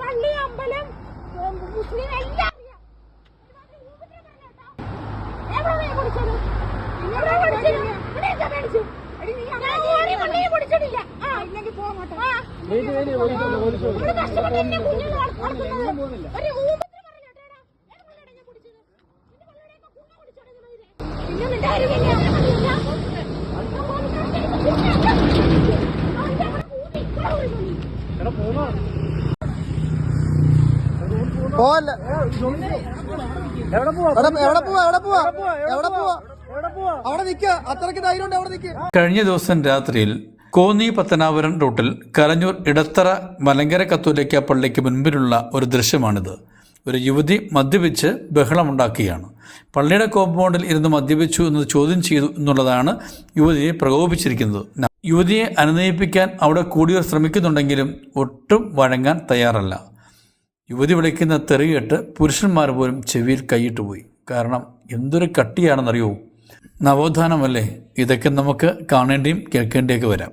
പള്ളി അമ്പലം മുസ്ലിം എല്ലാം കഴിഞ്ഞ ദിവസം രാത്രിയിൽ കോന്നി പത്തനാപുരം റൂട്ടിൽ കലഞ്ഞൂർ ഇടത്തറ മലങ്കര കത്തോലിക്ക പള്ളിക്ക് മുൻപിലുള്ള ഒരു ദൃശ്യമാണിത്. ഒരു യുവതി മദ്യപിച്ച് ബഹളമുണ്ടാക്കുകയാണ്. പള്ളിയുടെ കോമ്പൗണ്ടിൽ ഇരുന്ന് മദ്യപിച്ചു എന്ന് ചോദ്യം ചെയ്തു എന്നുള്ളതാണ് യുവതിയെ പ്രകോപിപ്പിച്ചിരിക്കുന്നത്. യുവതിയെ അനുനയിപ്പിക്കാൻ അവിടെ കൂടിയവർ ശ്രമിക്കുന്നുണ്ടെങ്കിലും ഒട്ടും വഴങ്ങാൻ തയ്യാറല്ല. യുവതി വിളിക്കുന്ന തെറികേട്ട് പുരുഷന്മാർ പോലും ചെവിയിൽ കൈയിട്ട് പോയി. കാരണം എന്തൊരു കട്ടിയാണെന്നറിയോ. നവോത്ഥാനമല്ലേ, ഇതൊക്കെ നമുക്ക് കാണേണ്ടിയും കേൾക്കേണ്ടിയൊക്കെ വരാം.